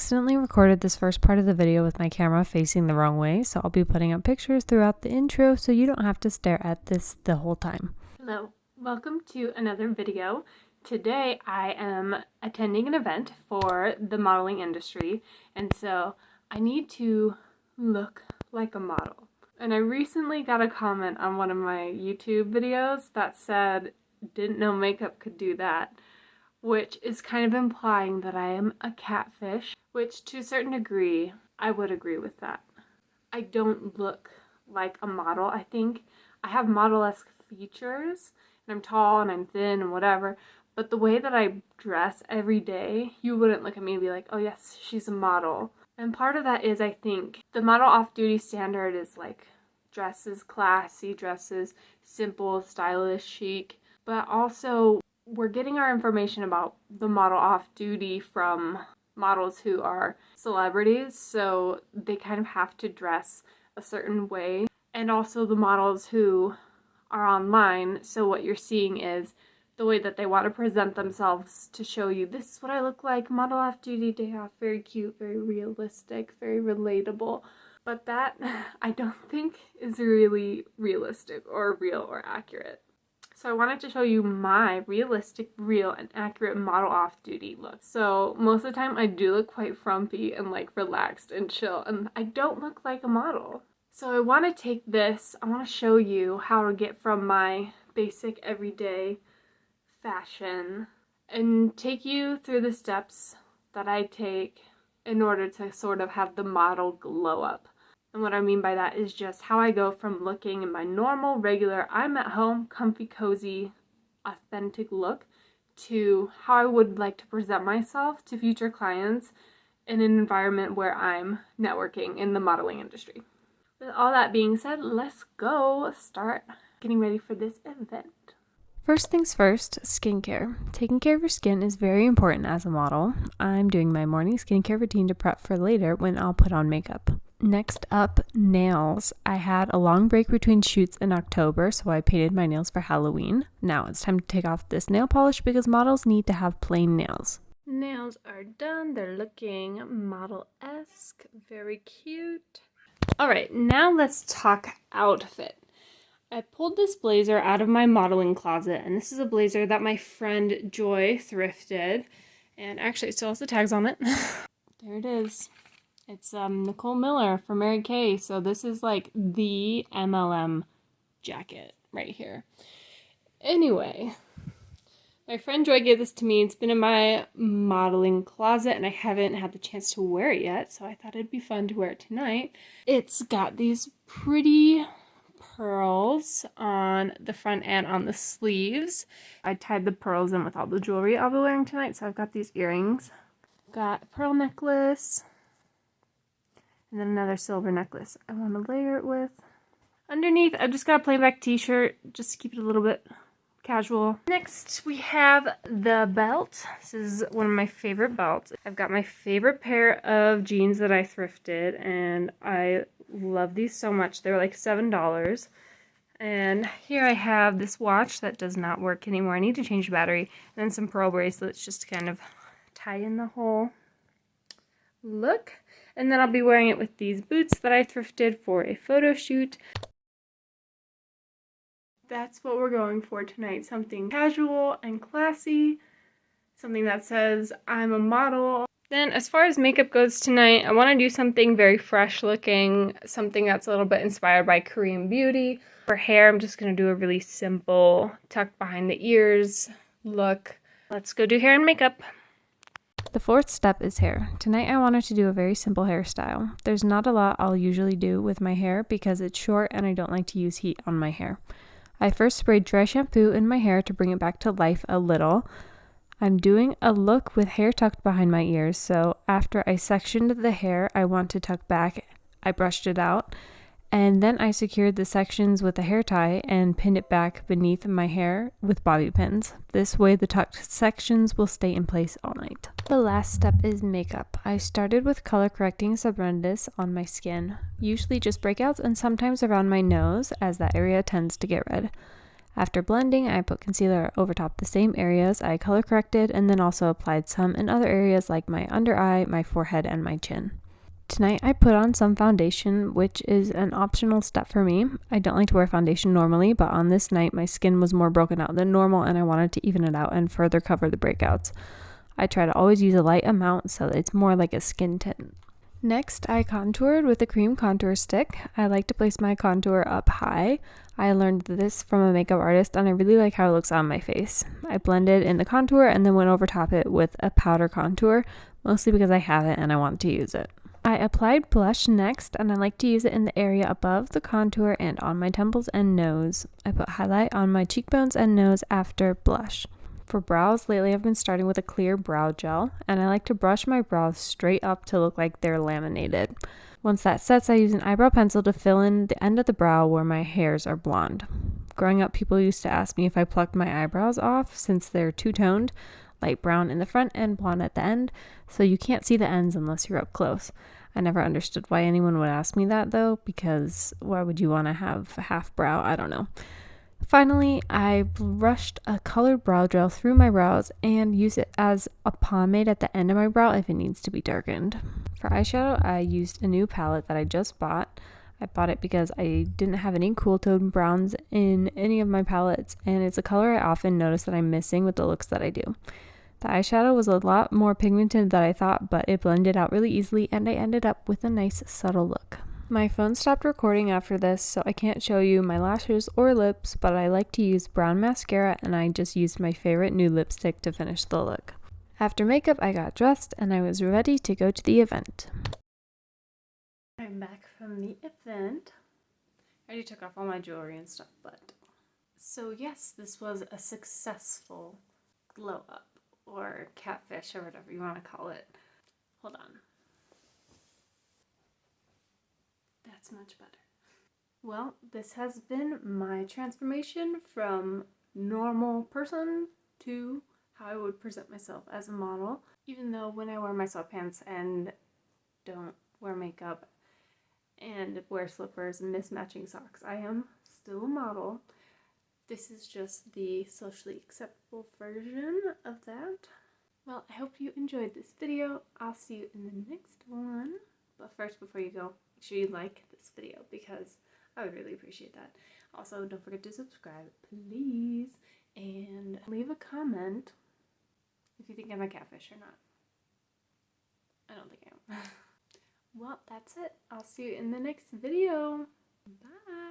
accidentally recorded this first part of the video with my camera facing the wrong way, so I'll be putting up pictures throughout the intro so you don't have to stare at this the whole time. Hello, welcome to another video. Today I am attending an event for the modeling industry, and so I need to look like a model. And I recently got a comment on one of my YouTube videos that said, "Didn't know makeup could do that," which is kind of implying that I am a catfish, which to a certain degree, I would agree with that. I don't look like a model. I think I have model-esque features, and I'm tall and I'm thin and whatever, but the way that I dress every day, you wouldn't look at me and be like, oh yes, she's a model. And part of that is, I think, the model off-duty standard is like dresses classy, dresses simple, stylish, chic, but also we're getting our information about the model off-duty from models who are celebrities, so they kind of have to dress a certain way. And also the models who are online, so what you're seeing is the way that they want to present themselves to show you, this is what I look like, model off-duty, day off, very cute, very realistic, very relatable. But that, I don't think, is really realistic or real or accurate. So I wanted to show you my realistic, real, and accurate model off-duty look. So most of the time I do look quite frumpy and like relaxed and chill, and I don't look like a model. So I want to take this, I want to show you how to get from my basic everyday fashion and take you through the steps that I take in order to sort of have the model glow up. And what I mean by that is just how I go from looking in my normal, regular, I'm at home, comfy, cozy, authentic look to how I would like to present myself to future clients in an environment where I'm networking in the modeling industry. With all that being said, let's go start getting ready for this event. First things first, skincare. Taking care of your skin is very important as a model. I'm doing my morning skincare routine to prep for later when I'll put on makeup. Next up, nails. I had a long break between shoots in October, so I painted my nails for Halloween. Now it's time to take off this nail polish because models need to have plain nails. Nails are done. They're looking model-esque, very cute. Alright, now let's talk outfit. I pulled this blazer out of my modeling closet, and this is a blazer that my friend Joy thrifted, and actually it still has the tags on it. There it is. It's Nicole Miller from Mary Kay, so this is like the MLM jacket right here. Anyway, my friend Joy gave this to me. It's been in my modeling closet, and I haven't had the chance to wear it yet, so I thought it'd be fun to wear it tonight. It's got these pretty pearls on the front and on the sleeves. I tied the pearls in with all the jewelry I'll be wearing tonight, so I've got these earrings. Got a pearl necklace, and then another silver necklace I want to layer it with. Underneath, I've just got a plain black t-shirt, just to keep it a little bit casual. Next, we have the belt. This is one of my favorite belts. I've got my favorite pair of jeans that I thrifted, and I love these so much. They're like $7. And here I have this watch that does not work anymore. I need to change the battery. And then some pearl bracelets just to kind of tie in the whole look. And then I'll be wearing it with these boots that I thrifted for a photo shoot. That's what we're going for tonight. Something casual and classy. Something that says, I'm a model. Then as far as makeup goes tonight, I want to do something very fresh looking, something that's a little bit inspired by Korean beauty. For hair, I'm just going to do a really simple tuck behind the ears look. Let's go do hair and makeup. The fourth step is hair. Tonight I wanted to do a very simple hairstyle. There's not a lot I'll usually do with my hair because it's short and I don't like to use heat on my hair. I first sprayed dry shampoo in my hair to bring it back to life a little. I'm doing a look with hair tucked behind my ears, so after I sectioned the hair I want to tuck back, I brushed it out, and then I secured the sections with a hair tie and pinned it back beneath my hair with bobby pins. This way the tucked sections will stay in place all night. The last step is makeup. I started with color correcting subrendus on my skin, usually just breakouts and sometimes around my nose as that area tends to get red. After blending, I put concealer over top the same areas. I color corrected and then also applied some in other areas like my under eye, my forehead, and my chin. Tonight I put on some foundation, which is an optional step for me. I don't like to wear foundation normally, but on this night my skin was more broken out than normal and I wanted to even it out and further cover the breakouts. I try to always use a light amount so that it's more like a skin tint. Next, I contoured with a cream contour stick. I like to place my contour up high. I learned this from a makeup artist and I really like how it looks on my face. I blended in the contour and then went over top it with a powder contour, mostly because I have it and I want to use it. I applied blush next, and I like to use it in the area above the contour and on my temples and nose. I put highlight on my cheekbones and nose after blush. For brows, lately I've been starting with a clear brow gel, and I like to brush my brows straight up to look like they're laminated. Once that sets, I use an eyebrow pencil to fill in the end of the brow where my hairs are blonde. Growing up, people used to ask me if I plucked my eyebrows off since they're two-toned, light brown in the front and blonde at the end, so you can't see the ends unless you're up close. I never understood why anyone would ask me that though, because why would you want to have half brow? I don't know. Finally, I brushed a colored brow gel through my brows and use it as a pomade at the end of my brow if it needs to be darkened. For eyeshadow, I used a new palette that I just bought. I bought it because I didn't have any cool tone browns in any of my palettes, and it's a color I often notice that I'm missing with the looks that I do. The eyeshadow was a lot more pigmented than I thought, but it blended out really easily and I ended up with a nice subtle look. My phone stopped recording after this, so I can't show you my lashes or lips, but I like to use brown mascara and I just used my favorite nude lipstick to finish the look. After makeup, I got dressed and I was ready to go to the event. I'm back from the event. I already took off all my jewelry and stuff, but... So yes, this was a successful glow up. Or catfish, or whatever you want to call it. Hold on. That's much better. Well, this has been my transformation from normal person to how I would present myself as a model. Even though when I wear my sweatpants and don't wear makeup and wear slippers and mismatching socks, I am still a model. This is just the socially acceptable version of that. Well, I hope you enjoyed this video. I'll see you in the next one. But first, before you go, make sure you like this video because I would really appreciate that. Also, don't forget to subscribe, please. And leave a comment if you think I'm a catfish or not. I don't think I am. Well, that's it. I'll see you in the next video. Bye.